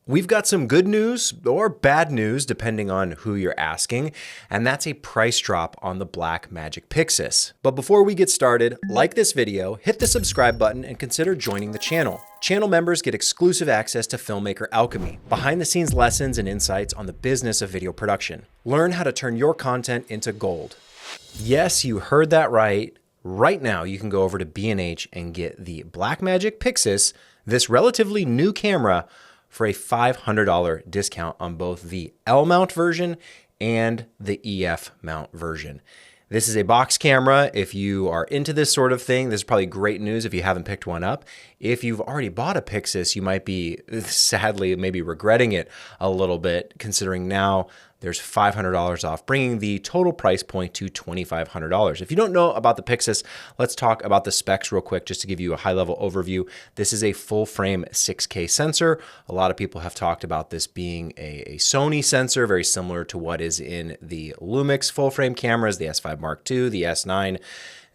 We've got some good news or bad news, depending on who you're asking, and that's a price drop on the Blackmagic PYXIS. But before we get started, like this video, hit the subscribe button, and consider joining the channel. Channel members get exclusive access to Filmmaker Alchemy, behind-the-scenes lessons and insights on the business of video production. Learn how to turn your content into gold. Yes, you heard that right. Right now, you can go over to B&H and get the Blackmagic PYXIS, this relatively new camera, for a $500 discount on both the L mount version and the EF mount version. This is a box camera. If you are into this sort of thing, this is probably great news if you haven't picked one up. If you've already bought a PYXIS, you might be sadly maybe regretting it a little bit, considering now there's $500 off, bringing the total price point to $2,500. If you don't know about the PYXIS, let's talk about the specs real quick, just to give you a high-level overview. This is a full-frame 6K sensor. A lot of people have talked about this being a Sony sensor, very similar to what is in the Lumix full-frame cameras, the S5 Mark II, the S9.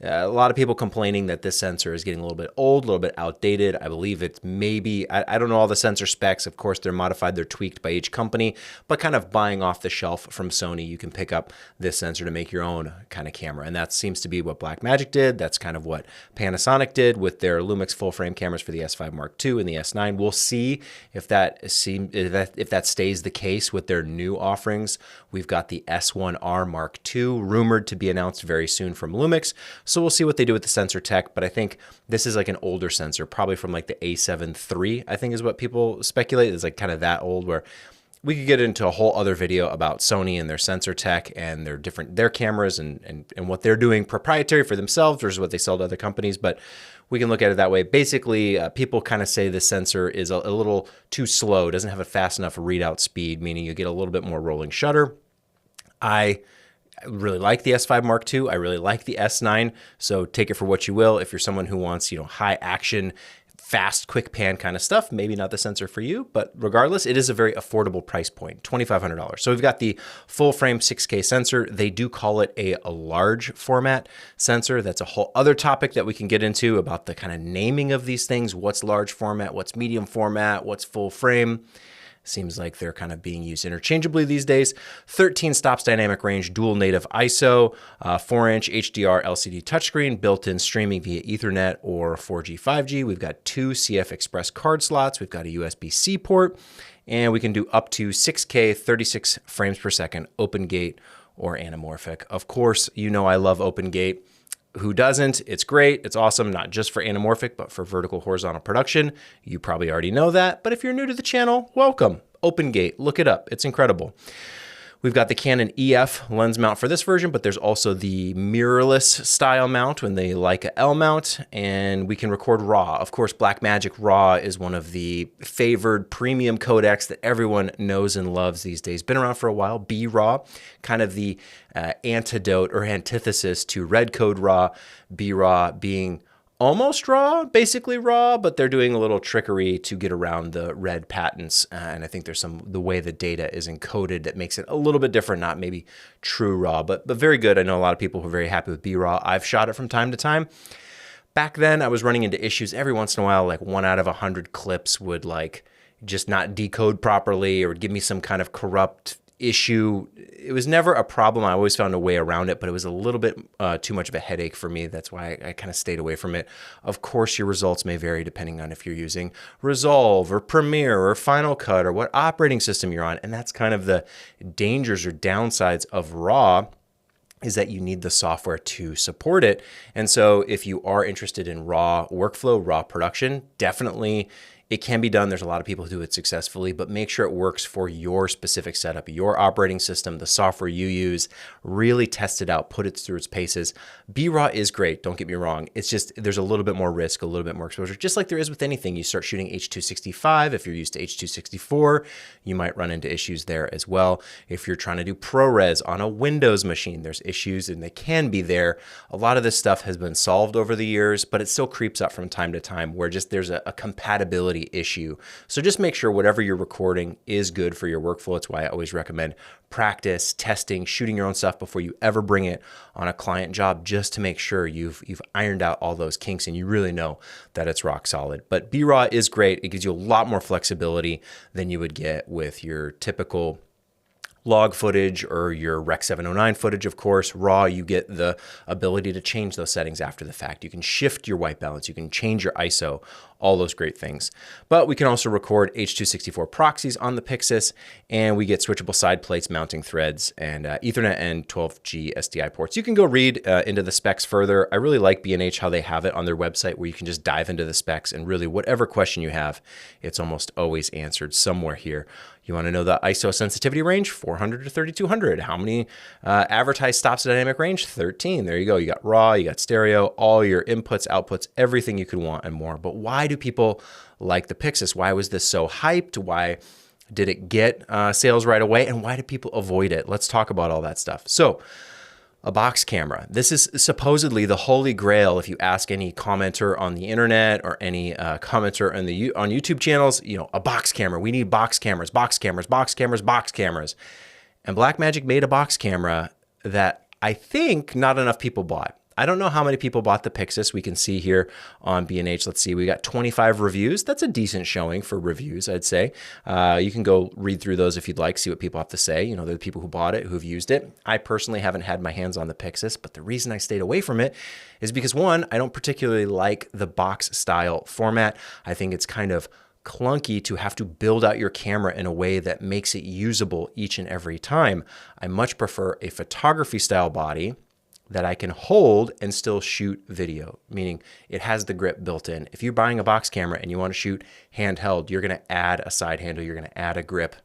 A lot of people complaining that this sensor is getting a little bit old, a little bit outdated. I believe it's maybe, I don't know all the sensor specs. Of course, they're modified, they're tweaked by each company, but kind of buying off the shelf from Sony, you can pick up this sensor to make your own kind of camera. And that seems to be what Blackmagic did. That's kind of what Panasonic did with their Lumix full frame cameras for the S5 Mark II and the S9. We'll see if that stays the case with their new offerings. We've got the S1R Mark II rumored to be announced very soon from Lumix. So we'll see what they do with the sensor tech, but I think this is like an older sensor, probably from like the A7 III, I think is what people speculate. It's like kind of that old, where we could get into a whole other video about Sony and their sensor tech and their cameras and what they're doing proprietary for themselves versus what they sell to other companies. But we can look at it that way. Basically, people kind of say the sensor is a little too slow, doesn't have a fast enough readout speed, meaning you get a little bit more rolling shutter. I really like the S5 Mark II. I really like the S9. So take it for what you will. If you're someone who wants, high action, fast, quick pan kind of stuff, maybe not the sensor for you, but regardless, it is a very affordable price point, $2,500. So we've got the full frame 6K sensor. They do call it a large format sensor. That's a whole other topic that we can get into about the kind of naming of these things. What's large format? What's medium format? What's full frame? Seems like they're kind of being used interchangeably these days. 13 stops dynamic range, dual native ISO, 4-inch HDR LCD touchscreen, built-in streaming via Ethernet or 4G, 5G. We've got 2 CF Express card slots. We've got a USB-C port, and we can do up to 6K, 36 frames per second, open gate or anamorphic. Of course, I love open gate. Who doesn't? It's great. It's awesome, not just for anamorphic, but for vertical horizontal production. You probably already know that, but if you're new to the channel, welcome. OpenGate, look it up. It's incredible. We've got the Canon EF lens mount for this version, but there's also the mirrorless style mount and the Leica L mount, and we can record RAW. Of course, Blackmagic RAW is one of the favored premium codecs that everyone knows and loves these days. Been around for a while. B-RAW, kind of the antidote or antithesis to Red Code RAW. B-RAW being almost raw, basically raw, but they're doing a little trickery to get around the red patents. And I think there's the way the data is encoded that makes it a little bit different, not maybe true raw, but very good. I know a lot of people who are very happy with B-RAW. I've shot it from time to time. Back then I was running into issues every once in a while, like 1 out of 100 clips would just not decode properly or give me some kind of corrupt issue. It was never a problem. I always found a way around it, but it was a little bit too much of a headache for me. That's why I kind of stayed away from it. Of course, your results may vary depending on if you're using Resolve or Premiere or Final Cut or what operating system you're on. And that's kind of the dangers or downsides of RAW, is that you need the software to support it. And so if you are interested in RAW workflow, RAW production, definitely it can be done. There's a lot of people who do it successfully, but make sure it works for your specific setup, your operating system, the software you use. Really test it out, put it through its paces. B-RAW is great, don't get me wrong. It's just there's a little bit more risk, a little bit more exposure, just like there is with anything. You start shooting H.265, if you're used to H.264, you might run into issues there as well. If you're trying to do ProRes on a Windows machine, there's issues and they can be there. A lot of this stuff has been solved over the years, but it still creeps up from time to time where just there's a compatibility quality issue. So just make sure whatever you're recording is good for your workflow. That's why I always recommend practice, testing, shooting your own stuff before you ever bring it on a client job, just to make sure you've ironed out all those kinks and you really know that it's rock solid. But B-Raw is great. It gives you a lot more flexibility than you would get with your typical log footage or your Rec 709 footage. Of course, RAW, you get the ability to change those settings after the fact. You can shift your white balance, you can change your ISO, all those great things. But we can also record H.264 proxies on the PYXIS, and we get switchable side plates, mounting threads, and Ethernet and 12G SDI ports. You can go read into the specs further. I really like B&H how they have it on their website, where you can just dive into the specs and really whatever question you have, it's almost always answered somewhere here. You want to know the ISO sensitivity range, 400 to 3200. How many advertised stops to dynamic range? 13. There you go. You got RAW, you got stereo, all your inputs, outputs, everything you could want and more. But why do people like the PYXIS? Why was this so hyped? Why did it get sales right away? And why do people avoid it? Let's talk about all that stuff. So, a box camera. This is supposedly the holy grail. If you ask any commenter on the internet or any commenter on YouTube channels, you know, a box camera. We need box cameras, box cameras, box cameras, box cameras. And Blackmagic made a box camera that I think not enough people bought. I don't know how many people bought the PYXIS. We can see here on B&H. Let's see, we got 25 reviews. That's a decent showing for reviews, I'd say. You can go read through those if you'd like, see what people have to say. You know, they're the people who bought it, who've used it. I personally haven't had my hands on the PYXIS, but the reason I stayed away from it is because, one, I don't particularly like the box style format. I think it's kind of clunky to have to build out your camera in a way that makes it usable each and every time. I much prefer a photography style body that I can hold and still shoot video, meaning it has the grip built in. If you're buying a box camera and you want to shoot handheld, you're going to add a side handle, you're going to add a grip,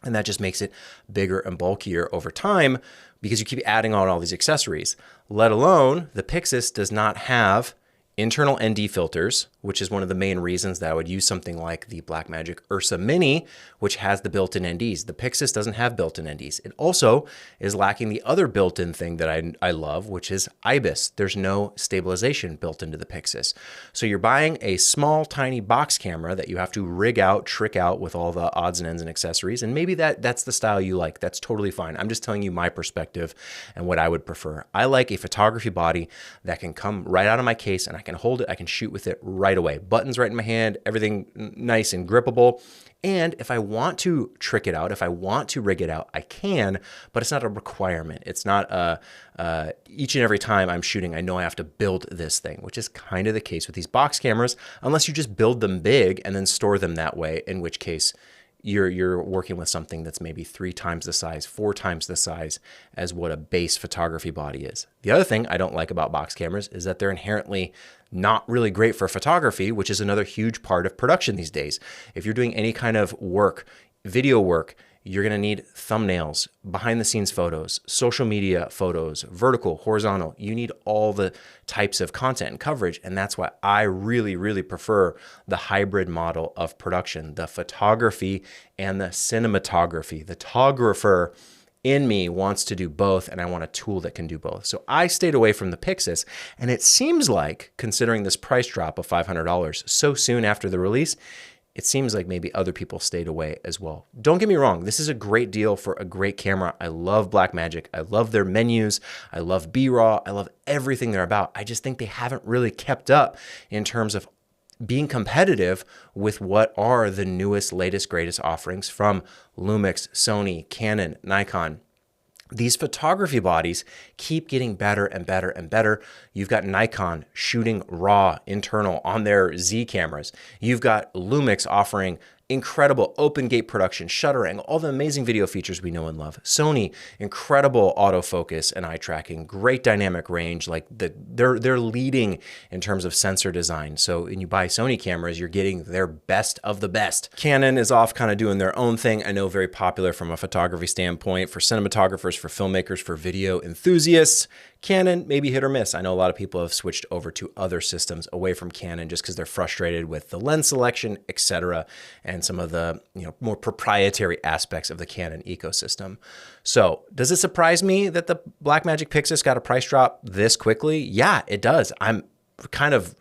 and that just makes it bigger and bulkier over time because you keep adding on all these accessories. Let alone the PYXIS does not have internal ND filters, which is one of the main reasons that I would use something like the Blackmagic Ursa Mini, which has the built-in NDs. The PYXIS doesn't have built-in NDs. It also is lacking the other built-in thing that I love, which is IBIS. There's no stabilization built into the PYXIS. So you're buying a small, tiny box camera that you have to rig out, trick out with all the odds and ends and accessories, and maybe that's the style you like. That's totally fine. I'm just telling you my perspective and what I would prefer. I like a photography body that can come right out of my case and I can hold it, I can shoot with it right away. Buttons right in my hand, everything nice and grippable. And if I want to trick it out, if I want to rig it out, I can, but it's not a requirement. It's not each and every time I'm shooting, I know I have to build this thing, which is kind of the case with these box cameras, unless you just build them big and then store them that way, in which case you're working with something that's maybe 3 times the size, 4 times the size as what a base photography body is. The other thing I don't like about box cameras is that they're inherently not really great for photography, which is another huge part of production these days. If you're doing any kind of work, video work, you're going to need thumbnails, behind the scenes photos, social media photos, vertical, horizontal. You need all the types of content and coverage. And that's why I really, really prefer the hybrid model of production, the photography and the cinematography. The tographer in me wants to do both, and I want a tool that can do both. So I stayed away from the PYXIS, and it seems like, considering this price drop of $500 so soon after the release, it seems like maybe other people stayed away as well. Don't get me wrong, this is a great deal for a great camera. I love Blackmagic. I love their menus. I love B-Raw. I love everything they're about. I just think they haven't really kept up in terms of being competitive with what are the newest, latest, greatest offerings from Lumix, Sony, Canon, Nikon. These photography bodies keep getting better and better and better. You've got Nikon shooting RAW internal on their Z cameras. You've got Lumix offering incredible open gate production, shuttering, all the amazing video features we know and love. Sony, incredible autofocus and eye tracking, great dynamic range. Like they're leading in terms of sensor design. So when you buy Sony cameras, you're getting their best of the best. Canon is off kind of doing their own thing. I know very popular from a photography standpoint for cinematographers, for filmmakers, for video enthusiasts. Canon, maybe hit or miss. I know a lot of people have switched over to other systems away from Canon just because they're frustrated with the lens selection, etc., and some of the more proprietary aspects of the Canon ecosystem. So does it surprise me that the Blackmagic PYXIS got a price drop this quickly? Yeah, it does. I'm kind of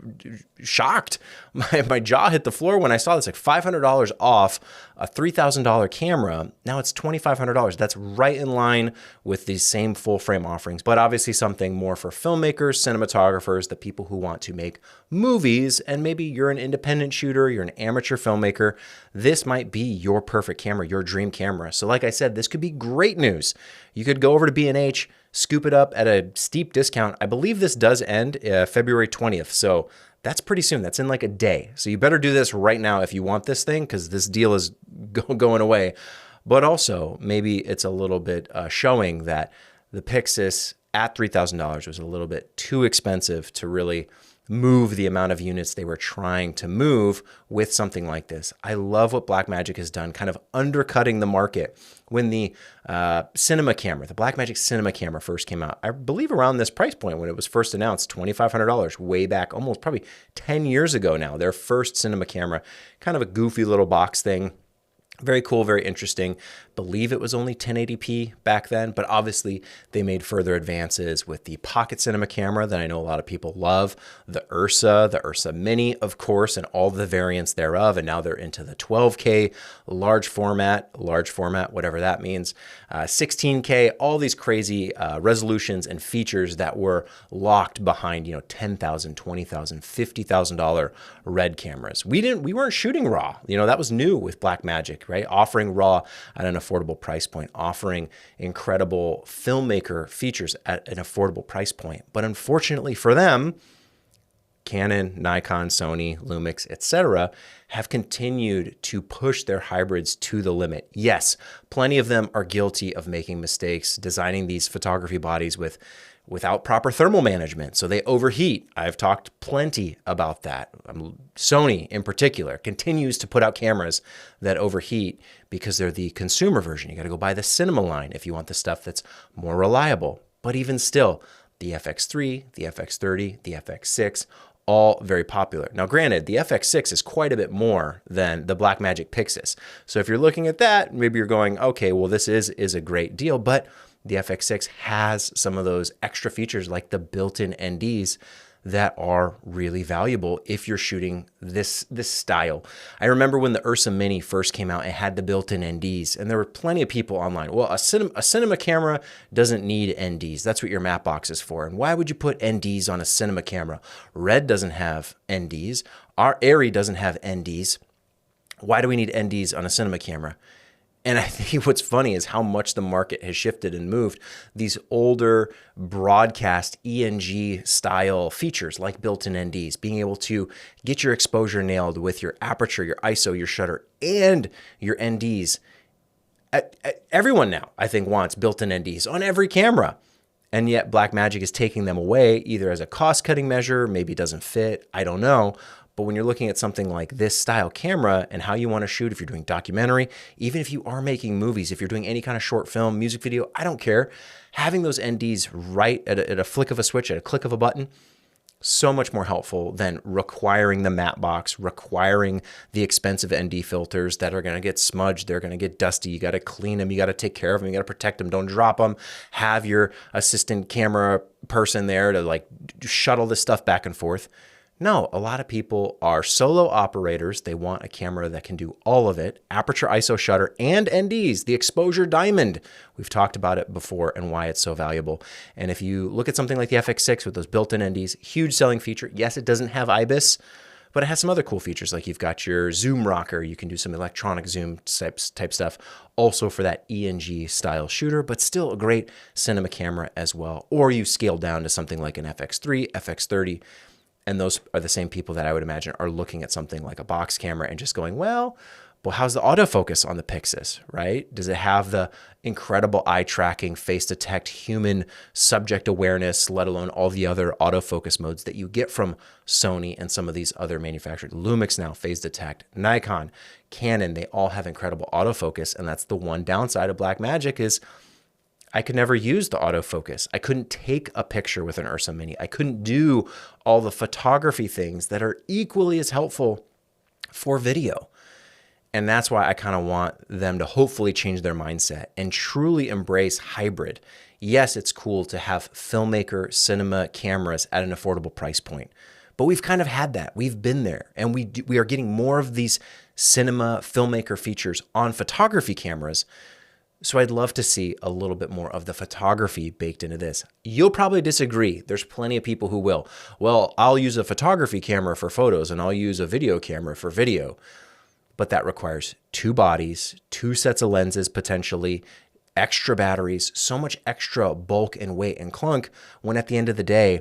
shocked. My jaw hit the floor when I saw this, like $500 off a $3,000 camera. Now it's $2,500. That's right in line with these same full frame offerings, but obviously something more for filmmakers, cinematographers, the people who want to make movies, and maybe you're an independent shooter, you're an amateur filmmaker. This might be your perfect camera, your dream camera. So like I said, this could be great news. You could go over to B&H, scoop it up at a steep discount. I believe this does end February 20th. So that's pretty soon. That's in like a day. So you better do this right now if you want this thing, because this deal is going away. But also maybe it's a little bit showing that the PYXIS at $3,000 was a little bit too expensive to really move the amount of units they were trying to move with something like this. I love what Blackmagic has done, kind of undercutting the market. When the cinema camera, the Blackmagic cinema camera first came out, I believe around this price point when it was first announced, $2,500, way back, almost probably 10 years ago now, their first cinema camera, kind of a goofy little box thing. Very cool, very interesting. Believe it was only 1080p back then, but obviously they made further advances with the pocket cinema camera that I know a lot of people love, the Ursa Mini, of course, and all the variants thereof. And now they're into the 12K, large format, whatever that means, 16K, all these crazy resolutions and features that were locked behind, $10,000, $20,000, $50,000 RED cameras. We weren't shooting RAW. That was new with Blackmagic, right? Offering RAW at an affordable price point, offering incredible filmmaker features at an affordable price point. But unfortunately for them, Canon, Nikon, Sony, Lumix, etc., have continued to push their hybrids to the limit. Yes, plenty of them are guilty of making mistakes, designing these photography bodies without proper thermal management, so they overheat. I've talked plenty about that. Sony, in particular, continues to put out cameras that overheat because they're the consumer version. You got to go buy the cinema line if you want the stuff that's more reliable. But even still, the FX3, the FX30, the FX6, all very popular. Now, granted, the FX6 is quite a bit more than the Blackmagic PYXIS. So if you're looking at that, maybe you're going, okay, well, this is a great deal, but the FX6 has some of those extra features like the built-in NDs that are really valuable if you're shooting this style. I remember when the Ursa Mini first came out, it had the built-in NDs, and there were plenty of people online. Well, a cinema camera doesn't need NDs. That's what your matte box is for. And why would you put NDs on a cinema camera? Red doesn't have NDs. Our Arri doesn't have NDs. Why do we need NDs on a cinema camera? And I think what's funny is how much the market has shifted and moved. These older broadcast ENG style features like built-in NDs, being able to get your exposure nailed with your aperture, your ISO, your shutter, and your NDs. Everyone now, I think, wants built-in NDs on every camera. And yet Blackmagic is taking them away either as a cost-cutting measure, maybe it doesn't fit, I don't know. But when you're looking at something like this style camera and how you want to shoot, if you're doing documentary, even if you are making movies, if you're doing any kind of short film, music video, I don't care. Having those NDs right at a flick of a switch, at a click of a button, so much more helpful than requiring the matte box, requiring the expensive ND filters that are going to get smudged, they're going to get dusty, you got to clean them, you got to take care of them, you got to protect them, don't drop them, have your assistant camera person there to like shuttle this stuff back and forth. No, a lot of people are solo operators. They want a camera that can do all of it. Aperture, ISO, shutter, and NDs, the exposure diamond. We've talked about it before and why it's so valuable. And if you look at something like the FX6 with those built-in NDs, huge selling feature. Yes, it doesn't have IBIS, but it has some other cool features. Like you've got your zoom rocker. You can do some electronic zoom type stuff. Also for that ENG style shooter, but still a great cinema camera as well. Or you scale down to something like an FX3, FX30, and those are the same people that I would imagine are looking at something like a box camera and just going, well, how's the autofocus on the PYXIS, right? Does it have the incredible eye tracking, face detect, human subject awareness, let alone all the other autofocus modes that you get from Sony and some of these other manufacturers? Lumix now, phase detect, Nikon, Canon, they all have incredible autofocus. And that's the one downside of Blackmagic is I could never use the autofocus. I couldn't take a picture with an Ursa Mini. I couldn't do all the photography things that are equally as helpful for video. And that's why I kind of want them to hopefully change their mindset and truly embrace hybrid. Yes, it's cool to have filmmaker cinema cameras at an affordable price point, But we've kind of had that. We've been there, and we are getting more of these cinema filmmaker features on photography cameras. So I'd love to see a little bit more of the photography baked into this. You'll probably disagree. There's plenty of people who will. Well, I'll use a photography camera for photos and I'll use a video camera for video. But that requires two bodies, two sets of lenses potentially, extra batteries, so much extra bulk and weight and clunk, when at the end of the day,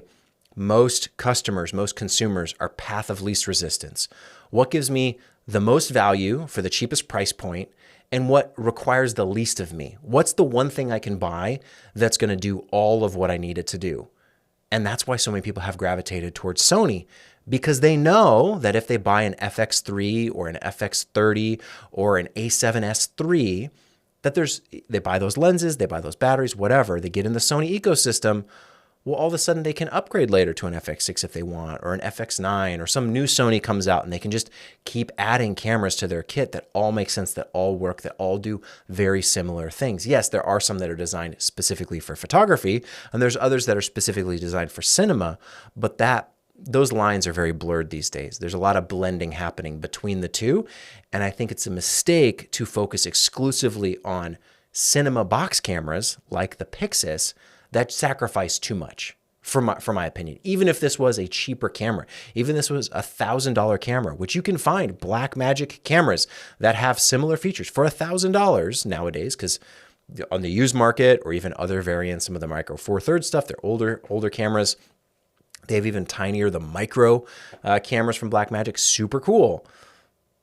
most customers, most consumers are path of least resistance. What gives me the most value for the cheapest price point, and what requires the least of me? What's the one thing I can buy that's going to do all of what I need it to do? And that's why so many people have gravitated towards Sony, because they know that if they buy an FX3 or an FX30 or an A7S III, that they buy those lenses, they buy those batteries, whatever, they get in the Sony ecosystem. Well, all of a sudden they can upgrade later to an FX6 if they want, or an FX9, or some new Sony comes out and they can just keep adding cameras to their kit that all make sense, that all work, that all do very similar things. Yes, there are some that are designed specifically for photography, and there's others that are specifically designed for cinema, but those lines are very blurred these days. There's a lot of blending happening between the two, and I think it's a mistake to focus exclusively on cinema box cameras like the PYXIS that sacrifice too much, for my opinion. Even if this was a cheaper camera, even if this was $1,000 camera, which you can find Blackmagic cameras that have similar features for $1,000 nowadays, because on the used market or even other variants, some of the Micro Four Thirds stuff, they're older cameras. They have even tinier, the micro cameras from Blackmagic, super cool.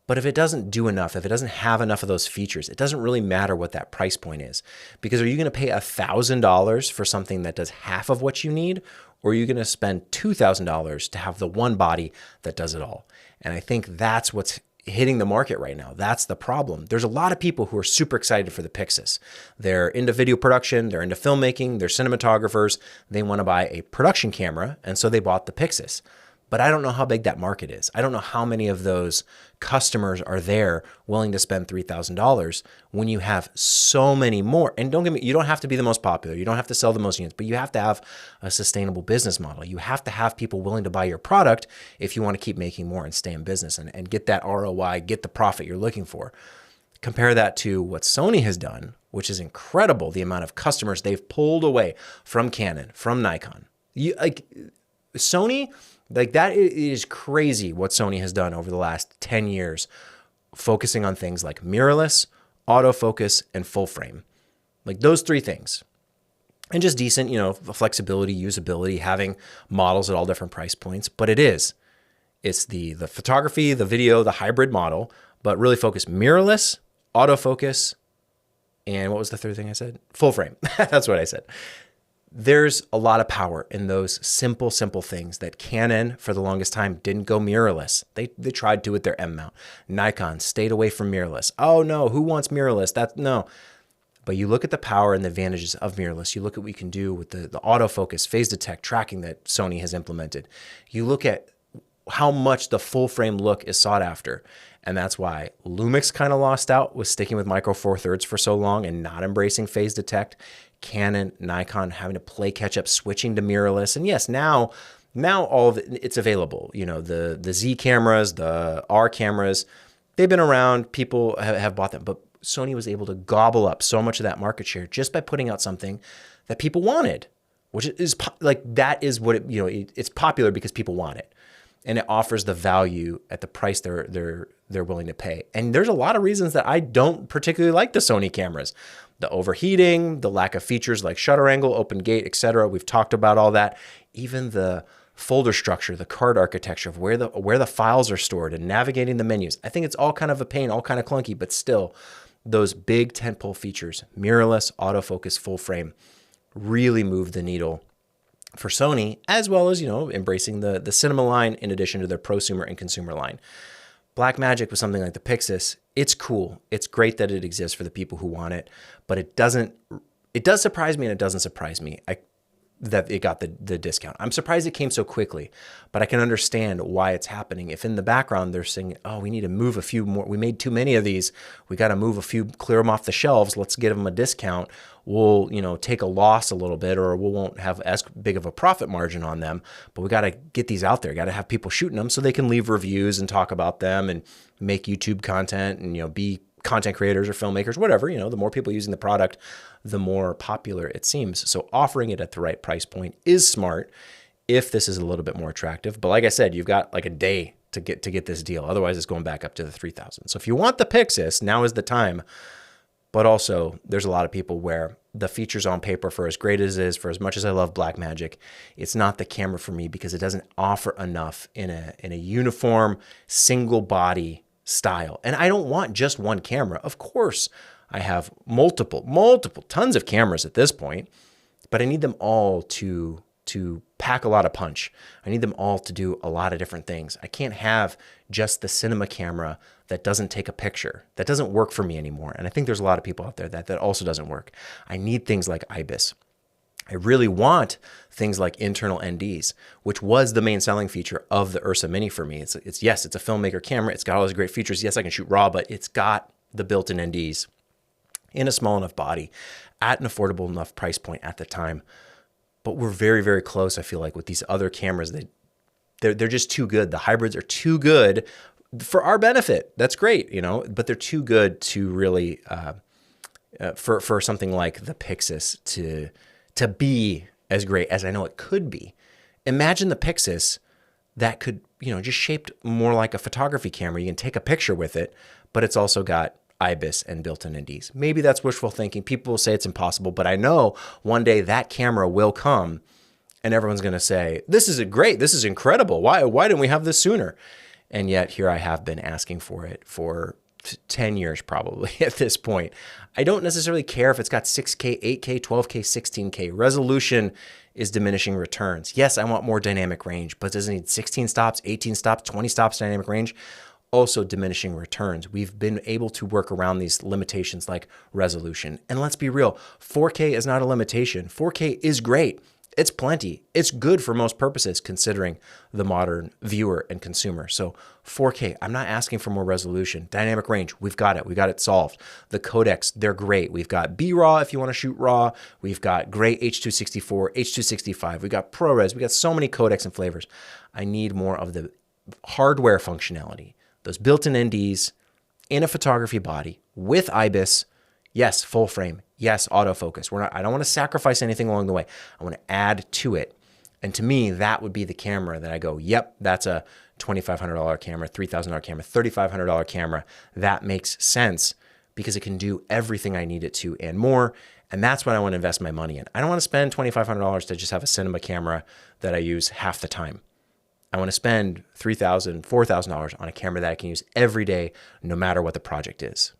But if it doesn't do enough, if it doesn't have enough of those features, it doesn't really matter what that price point is. Because are you going to pay $1,000 for something that does half of what you need? Or are you going to spend $2,000 to have the one body that does it all? And I think that's what's hitting the market right now. That's the problem. There's a lot of people who are super excited for the PYXIS. They're into video production, they're into filmmaking, they're cinematographers. They want to buy a production camera, and so they bought the PYXIS. But I don't know how big that market is. I don't know how many of those customers are there willing to spend $3,000 when you have so many more. And don't get me, you don't have to be the most popular. You don't have to sell the most units, but you have to have a sustainable business model. You have to have people willing to buy your product if you want to keep making more and stay in business and get that ROI, get the profit you're looking for. Compare that to what Sony has done, which is incredible, the amount of customers they've pulled away from Canon, from Nikon. Sony, that is crazy what Sony has done over the last 10 years, focusing on things like mirrorless, autofocus, and full frame. Like those three things. And just decent, flexibility, usability, having models at all different price points. But it's the photography, the video, the hybrid model, but really focus mirrorless, autofocus, and what was the third thing I said? Full frame. That's what I said. There's a lot of power in those simple things that Canon, for the longest time, didn't go mirrorless. They tried to with their M mount. Nikon stayed away from mirrorless. Oh no, who wants mirrorless? No. But you look at the power and the advantages of mirrorless. You look at what you can do with the autofocus, phase detect, tracking that Sony has implemented. You look at how much the full frame look is sought after. And that's why Lumix kind of lost out with sticking with Micro Four Thirds for so long and not embracing phase detect. Canon, Nikon having to play catch up, switching to mirrorless. And yes, now all of it's available. The Z cameras, the R cameras, they've been around. People have bought them. But Sony was able to gobble up so much of that market share just by putting out something that people wanted, which is that is what it's popular because people want it. And it offers the value at the price they're willing to pay. And there's a lot of reasons that I don't particularly like the Sony cameras. The overheating, the lack of features like shutter angle, open gate, etc. We've talked about all that. Even the folder structure, the card architecture of where the files are stored and navigating the menus. I think it's all kind of a pain, all kind of clunky, but still those big tentpole features, mirrorless, autofocus, full frame, really move the needle for Sony, as well as, embracing the cinema line in addition to their prosumer and consumer line. Blackmagic with something like the PYXIS, it's cool. It's great that it exists for the people who want it, but it does surprise me and it doesn't surprise me. that it got the discount. I'm surprised it came so quickly, but I can understand why it's happening. If in the background they're saying, oh, we need to move a few more, we made too many of these, we got to move a few, clear them off the shelves, let's give them a discount. We'll, take a loss a little bit, or we won't have as big of a profit margin on them, but we got to get these out there, got to have people shooting them so they can leave reviews and talk about them and make YouTube content and, be content creators or filmmakers, whatever. The more people using the product, the more popular it seems. So offering it at the right price point is smart if this is a little bit more attractive. But like I said, you've got like a day to get this deal. Otherwise, it's going back up to the 3,000. So if you want the PYXIS, now is the time. But also, there's a lot of people where the features on paper, for as great as it is, for as much as I love Blackmagic, it's not the camera for me because it doesn't offer enough in a uniform, single body style. And I don't want just one camera. Of course, I have multiple, tons of cameras at this point, but I need them all to pack a lot of punch. I need them all to do a lot of different things. I can't have just the cinema camera that doesn't take a picture. That doesn't work for me anymore. And I think there's a lot of people out there that also doesn't work. I need things like IBIS. I really want things like internal NDs, which was the main selling feature of the Ursa Mini for me. Yes, it's a filmmaker camera. It's got all those great features. Yes, I can shoot RAW, but it's got the built-in NDs in a small enough body at an affordable enough price point at the time. But we're very, very close, I feel like, with these other cameras. They're just too good. The hybrids are too good for our benefit. That's great, but they're too good to really, for something like the PYXIS to be as great as I know it could be. Imagine the PYXIS that could, just shaped more like a photography camera. You can take a picture with it, but it's also got IBIS and built-in NDs. Maybe that's wishful thinking. People will say it's impossible, but I know one day that camera will come and everyone's going to say, this is great. This is incredible. Why didn't we have this sooner? And yet here I have been asking for it for 10 years probably at this point. I don't necessarily care if it's got 6K, 8K, 12K, 16K. Resolution is diminishing returns. Yes, I want more dynamic range, but does it need 16 stops, 18 stops, 20 stops dynamic range? Also diminishing returns. We've been able to work around these limitations like resolution. And let's be real, 4K is not a limitation. 4K is great. It's plenty. It's good for most purposes considering the modern viewer and consumer. So 4K, I'm not asking for more resolution. Dynamic range, we've got it. We got it solved. The codecs, they're great. We've got B-RAW if you want to shoot RAW. We've got great H.264, H.265. We've got ProRes. We got so many codecs and flavors. I need more of the hardware functionality. Those built-in NDs in a photography body with IBIS, yes, full frame, yes, autofocus. I don't want to sacrifice anything along the way. I want to add to it. And to me, that would be the camera that I go, yep, that's a $2,500 camera, $3,000 camera, $3,500 camera. That makes sense because it can do everything I need it to and more. And that's what I want to invest my money in. I don't want to spend $2,500 to just have a cinema camera that I use half the time. I want to spend $3,000, $4,000 on a camera that I can use every day, no matter what the project is.